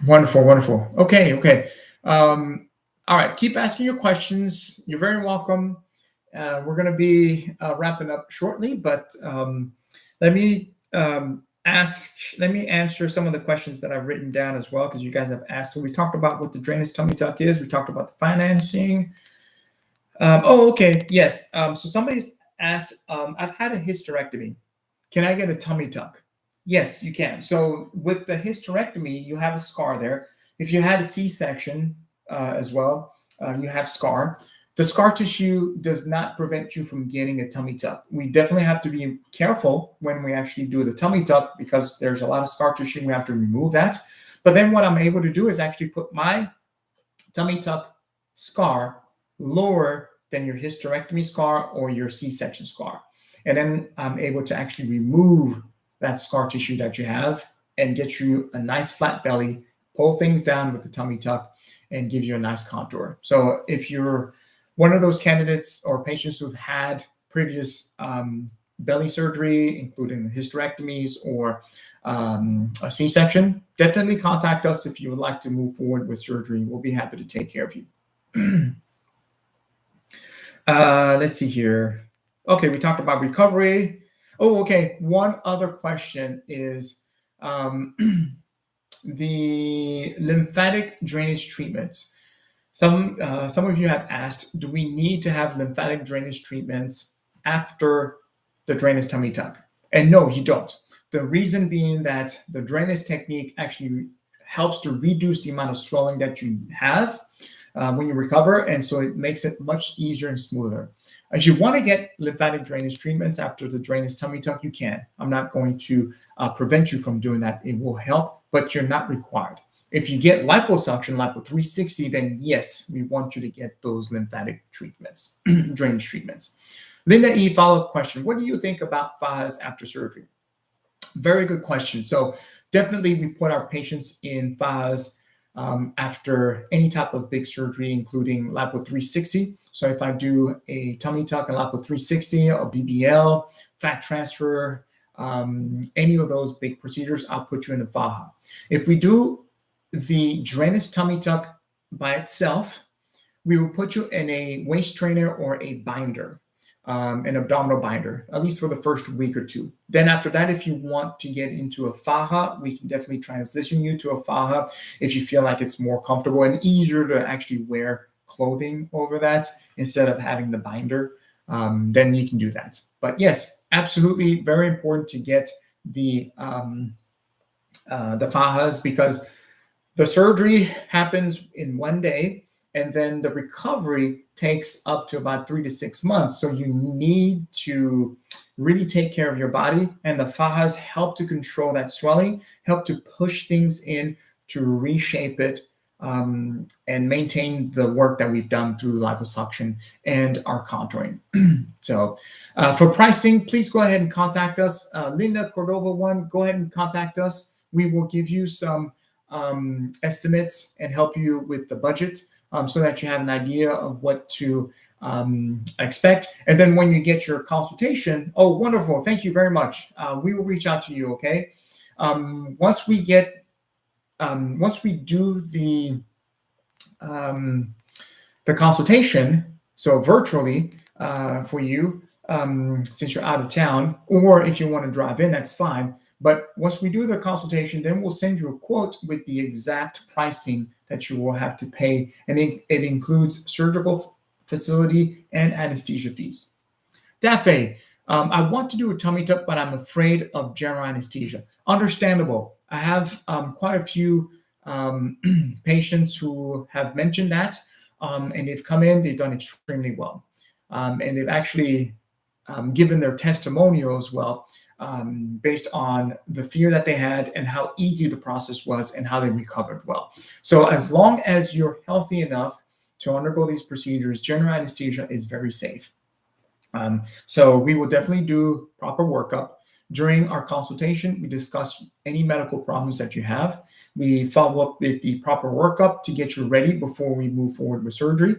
Wonderful, wonderful. Okay, okay. All right, keep asking your questions. You're very welcome. We're going to be wrapping up shortly, but let me let me answer some of the questions that I've written down as well, because you guys have asked. So we talked about what the drainage tummy tuck is. We talked about the financing. Oh, okay. Yes. So somebody's asked, I've had a hysterectomy. Can I get a tummy tuck? Yes, you can. So with the hysterectomy, you have a scar there. If you had a C-section as well, you have scar. The scar tissue does not prevent you from getting a tummy tuck. We definitely have to be careful when we actually do the tummy tuck, because there's a lot of scar tissue. We have to remove that. But then what I'm able to do is actually put my tummy tuck scar lower than your hysterectomy scar or your C-section scar. And then I'm able to actually remove that scar tissue that you have and get you a nice flat belly, pull things down with the tummy tuck, and give you a nice contour. So if you're one of those candidates or patients who've had previous belly surgery, including the hysterectomies or a C-section, definitely contact us if you would like to move forward with surgery. We'll be happy to take care of you. Let's see here. Okay, we talked about recovery. Oh, okay. One other question is the lymphatic drainage treatments. Some of you have asked, do we need to have lymphatic drainage treatments after the drainage tummy tuck? And no, you don't. The reason being that the drainage technique actually helps to reduce the amount of swelling that you have when you recover, and so it makes it much easier and smoother. If you want to get lymphatic drainage treatments after the drainage tummy tuck, you can. I'm not going to prevent you from doing that. It will help, but you're not required. If you get liposuction, lipo 360, then yes, we want you to get those lymphatic treatments, drainage treatments. Linda E, follow-up question. What do you think about FAS after surgery? Very good question. So definitely we put our patients in FAS after any type of big surgery, including lipo 360. So if I do a tummy tuck and lipo 360 or BBL, fat transfer, any of those big procedures, I'll put you in a FAHA. If we do the drainage tummy tuck by itself, we will put you in a waist trainer or a binder, an abdominal binder, at least for the first week or two. Then after that, if you want to get into a FAHA, we can definitely transition you to a FAHA if you feel like it's more comfortable and easier to actually wear clothing over that instead of having the binder. Then you can do that. But yes, absolutely very important to get the FAHAs, because the surgery happens in one day, and then the recovery takes up to about 3 to 6 months. So you need to really take care of your body, and the FAHAs help to control that swelling, help to push things in to reshape it, and maintain the work that we've done through liposuction and our contouring. So for pricing, please go ahead and contact us. Linda Cordova 1, go ahead and contact us. We will give you some estimates and help you with the budget, so that you have an idea of what to expect. And then when you get your consultation, oh, wonderful, thank you very much. We will reach out to you, okay? Once we do the consultation, so virtually for you, since you're out of town, or if you want to drive in, that's fine. But once we do the consultation, then we'll send you a quote with the exact pricing that you will have to pay. And it includes surgical facility and anesthesia fees. Dafe, I want to do a tummy tuck, but I'm afraid of general anesthesia. Understandable. I have quite a few patients who have mentioned that, and they've come in, they've done extremely well. And they've actually given their testimonials well, based on the fear that they had and how easy the process was and how they recovered well. So as long as you're healthy enough to undergo these procedures, general anesthesia is very safe. So we will definitely do proper workup. During our consultation, we discuss any medical problems that you have. We follow up with the proper workup to get you ready before we move forward with surgery.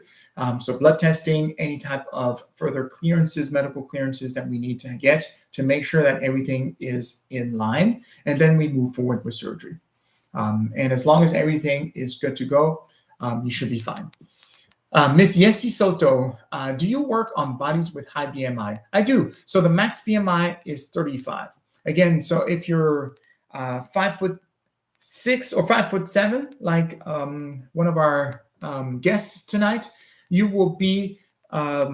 So blood testing, any type of further clearances, medical clearances that we need to get to make sure that everything is in line. And then we move forward with surgery. And as long as everything is good to go, you should be fine. Miss Yesi Soto, do you work on bodies with high BMI? I do. So the max BMI is 35. Again, so if you're 5'6" or 5'7", like one of our guests tonight, you will be at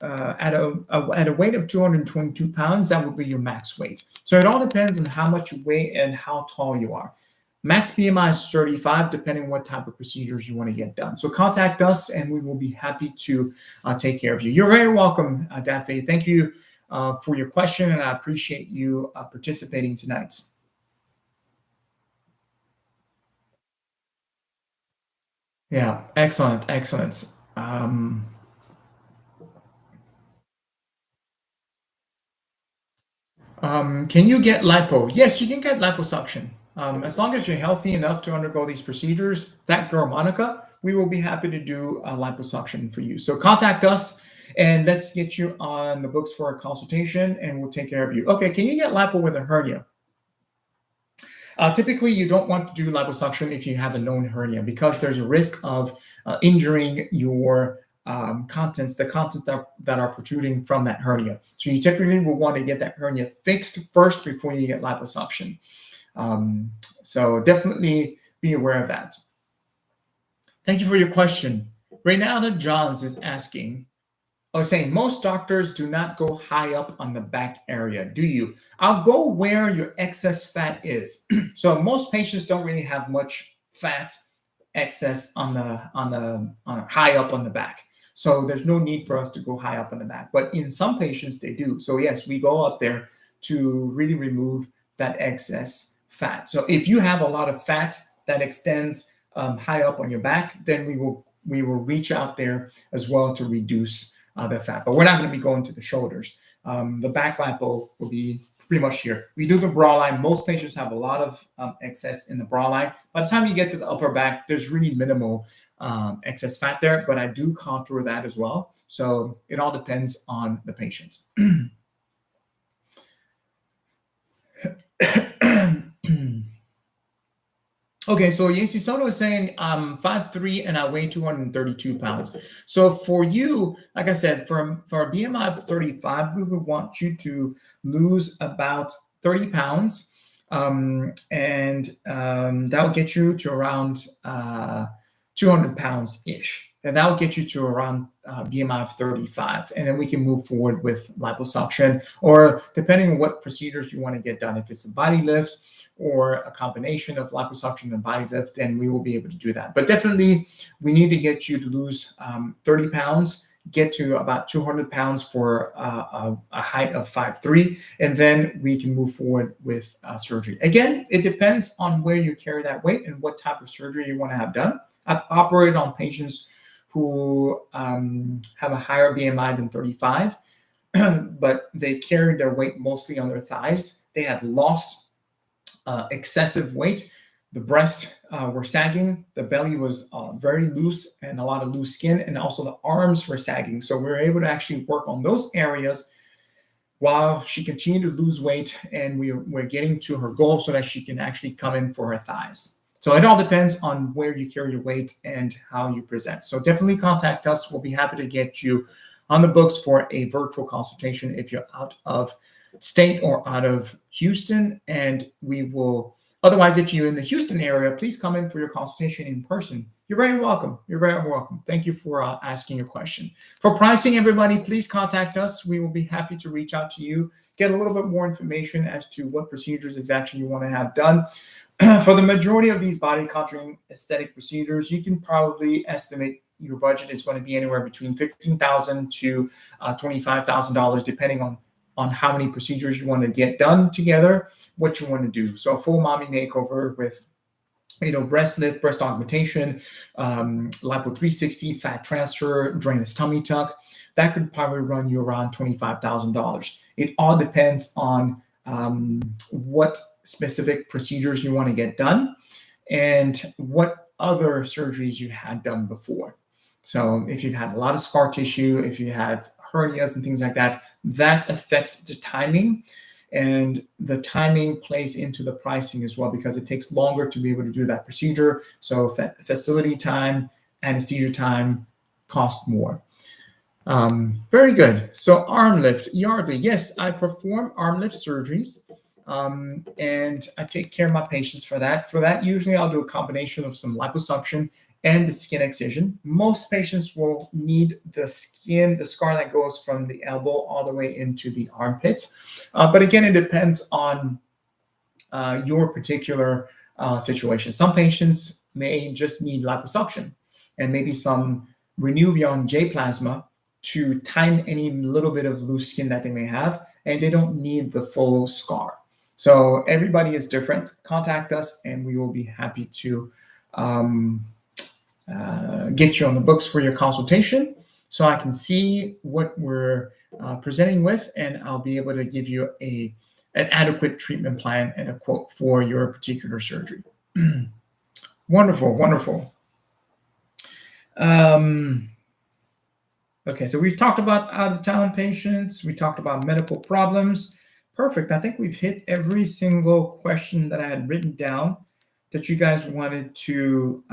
a weight of 222 pounds. That would be your max weight. So it all depends on how much you weigh and how tall you are. Max BMI is 35, depending on what type of procedures you want to get done. So contact us, and we will be happy to take care of you. You're very welcome, Dafe. Thank you for your question, and I appreciate you participating tonight. Yeah, excellent, excellent. Can you get lipo? Yes, you can get liposuction. As long as you're healthy enough to undergo these procedures, that girl Monica, we will be happy to do a liposuction for you. So contact us and let's get you on the books for a consultation and we'll take care of you. Okay, can you get lipo with a hernia? Typically, you don't want to do liposuction if you have a known hernia because there's a risk of injuring your contents, the contents that are protruding from that hernia. So you typically will want to get that hernia fixed first before you get liposuction. So definitely be aware of that. Thank you for your question. Reynalda Johns is asking, saying most doctors do not go high up on the back area. Do you? I'll go where your excess fat is. So most patients don't really have much fat excess on high up on the back. So there's no need for us to go high up on the back. But in some patients, they do. So yes, we go up there to really remove that excess fat. So if you have a lot of fat that extends high up on your back, then we will reach out there as well to reduce the fat. But we're not going to be going to the shoulders. The back lipo will be pretty much here. We do the bra line. Most patients have a lot of excess in the bra line. By the time you get to the upper back, there's really minimal excess fat there, but I do contour that as well. So it all depends on the patient. Okay, so Yancy Soto is saying I'm 5'3" and I weigh 232 pounds. So for you, like I said, for a BMI of 35, we would want you to lose about 30 pounds. And that will get you to around 200 pounds-ish. And that will get you to around BMI of 35. And then we can move forward with liposuction, or depending on what procedures you want to get done. If it's a body lift, or a combination of liposuction and body lift, then we will be able to do that. But definitely, we need to get you to lose 30 pounds, get to about 200 pounds for a height of 5'3", and then we can move forward with surgery. Again, it depends on where you carry that weight and what type of surgery you want to have done. I've operated on patients who have a higher BMI than 35, but they carried their weight mostly on their thighs. They had lost excessive weight. The breasts were sagging. The belly was very loose and a lot of loose skin, and also the arms were sagging. So we were able to actually work on those areas while she continued to lose weight, and we're getting to her goal so that she can actually come in for her thighs. So it all depends on where you carry your weight and how you present. So definitely contact us. We'll be happy to get you on the books for a virtual consultation if you're out of state or out of Houston, and we will, otherwise, if you're in the Houston area, please come in for your consultation in person. You're very welcome. You're very welcome. Thank you for asking your question. For pricing, everybody, please contact us. We will be happy to reach out to you, get a little bit more information as to what procedures exactly you want to have done. For the majority of these body contouring aesthetic procedures, you can probably estimate your budget is going to be anywhere between $15,000 to $25,000, depending on how many procedures you want to get done together, what you want to do. So a full mommy makeover with, breast lift, breast augmentation, lipo 360, fat transfer, drainless tummy tuck, that could probably run you around $25,000. It all depends on what specific procedures you want to get done, and what other surgeries you had done before. So if you've had a lot of scar tissue, if you have hernias and things like that, that affects the timing. And the timing plays into the pricing as well, because it takes longer to be able to do that procedure. So facility time, anesthesia time cost more. Very good. So arm lift, Yardley. Yes, I perform arm lift surgeries, and I take care of my patients for that. For that, usually I'll do a combination of some liposuction and the skin excision. Most patients will need the scar that goes from the elbow all the way into the armpit. But again, it depends on your particular situation. Some patients may just need liposuction and maybe some Renuvion J plasma to tighten any little bit of loose skin that they may have, and they don't need the full scar. So everybody is different. Contact us and we will be happy to get you on the books for your consultation, so I can see what we're presenting with, and I'll be able to give you an adequate treatment plan and a quote for your particular surgery. Wonderful, wonderful. Okay, so we've talked about out-of-town patients. We talked about medical problems. Perfect. I think we've hit every single question that I had written down that you guys wanted to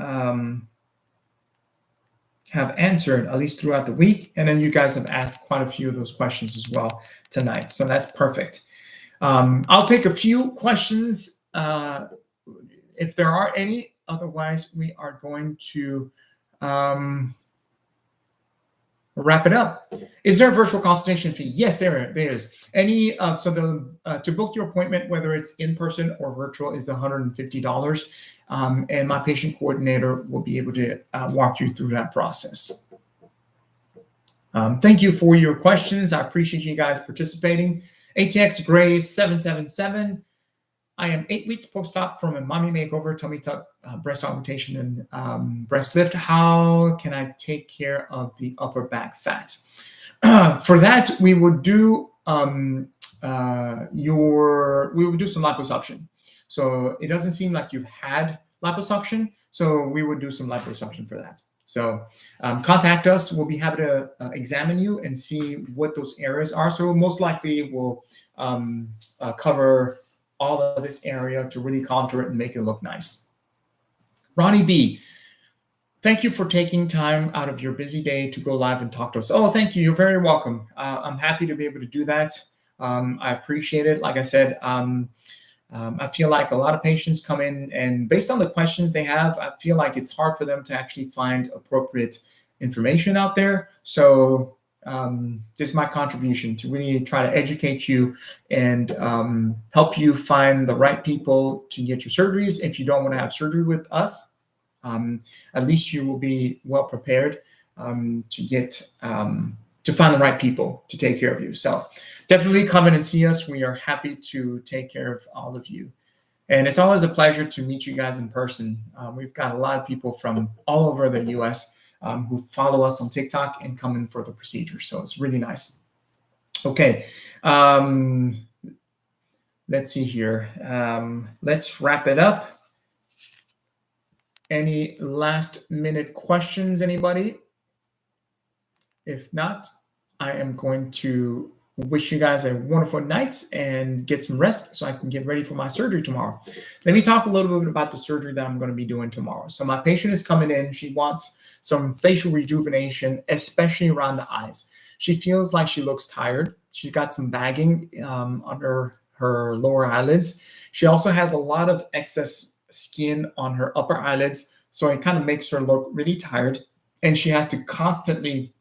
have answered, at least throughout the week. And then you guys have asked quite a few of those questions as well tonight. So that's perfect. I'll take a few questions if there are any. Otherwise, we are going to wrap it up. Is there a virtual consultation fee? Yes, there is. To book your appointment, whether it's in person or virtual, is $150. And my patient coordinator will be able to walk you through that process. Thank you for your questions. I appreciate you guys participating. ATX Grace 777. I am 8 weeks post-op from a mommy makeover, tummy tuck, breast augmentation, and breast lift. How can I take care of the upper back fat? For that, we would do some liposuction. So it doesn't seem like you've had liposuction, so we would do some liposuction for that. So contact us. We'll be happy to examine you and see what those areas are. So most likely we'll cover all of this area to really contour it and make it look nice. Ronnie B, thank you for taking time out of your busy day to go live and talk to us. Oh, thank you. You're very welcome. I'm happy to be able to do that. I appreciate it. Like I said, I feel like a lot of patients come in, and based on the questions they have, I feel like it's hard for them to actually find appropriate information out there. So this is my contribution to really try to educate you and help you find the right people to get your surgeries. If you don't want to have surgery with us, at least you will be well prepared to find the right people to take care of you. So definitely come in and see us. We are happy to take care of all of you. And it's always a pleasure to meet you guys in person. We've got a lot of people from all over the US who follow us on TikTok and come in for the procedure. So it's really nice. Okay. Let's see here. Let's wrap it up. Any last minute questions, anybody? If not, I am going to wish you guys a wonderful night and get some rest so I can get ready for my surgery tomorrow. Let me talk a little bit about the surgery that I'm going to be doing tomorrow. So my patient is coming in. She wants some facial rejuvenation, especially around the eyes. She feels like she looks tired. She's got some bagging under her lower eyelids. She also has a lot of excess skin on her upper eyelids, so it kind of makes her look really tired. And she has to constantly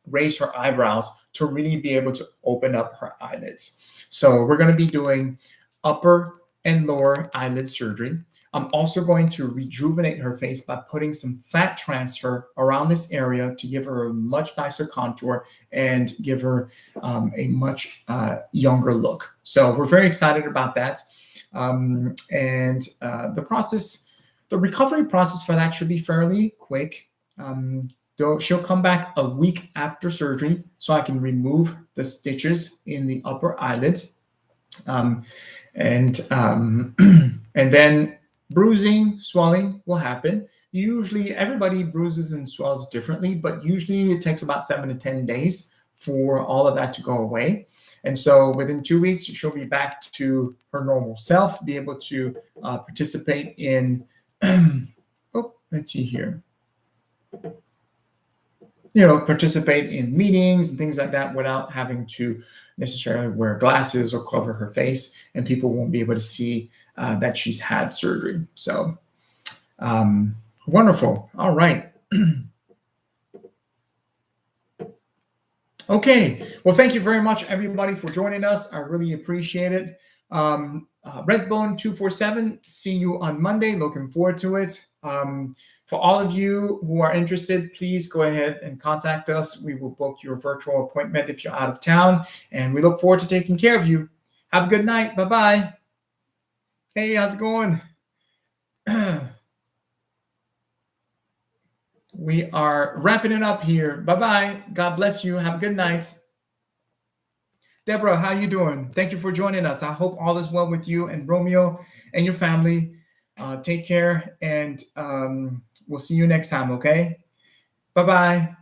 raise her eyebrows to really be able to open up her eyelids. So we're going to be doing upper and lower eyelid surgery. I'm also going to rejuvenate her face by putting some fat transfer around this area to give her a much nicer contour and give her a much younger look. So we're very excited about that. The recovery process for that should be fairly quick. Though she'll come back a week after surgery so I can remove the stitches in the upper eyelids. Um, and and then bruising, swelling will happen. Usually, everybody bruises and swells differently, but usually it takes about 7 to 10 days for all of that to go away. And so within 2 weeks, she'll be back to her normal self, be able to participate in, oh, let's see here, participate in meetings and things like that without having to necessarily wear glasses or cover her face, and people won't be able to see that she's had surgery. So wonderful. All right. Okay. Well, thank you very much, everybody, for joining us. I really appreciate it. Redbone 247, see you on Monday. Looking forward to it. For all of you who are interested, please go ahead and contact us. We will book your virtual appointment if you're out of town, and we look forward to taking care of you. Have a good night. Bye-bye. Hey, how's it going? We are wrapping it up here. Bye-bye. God bless you. Have a good night. Deborah, how you doing? Thank you for joining us. I hope all is well with you and Romeo and your family. Take care, and we'll see you next time, okay? Bye-bye.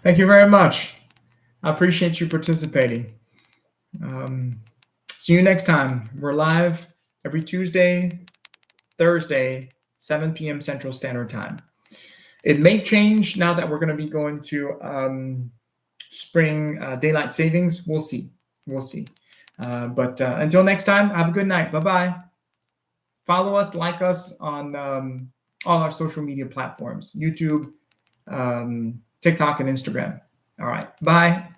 Thank you very much. I appreciate you participating. See you next time. We're live every Tuesday, Thursday, 7 p.m. Central Standard Time. It may change now that we're going to be going to spring daylight savings. We'll see. We'll see. But until next time, have a good night. Bye-bye. Follow us, like us on all our social media platforms, YouTube, TikTok, and Instagram. All right. Bye.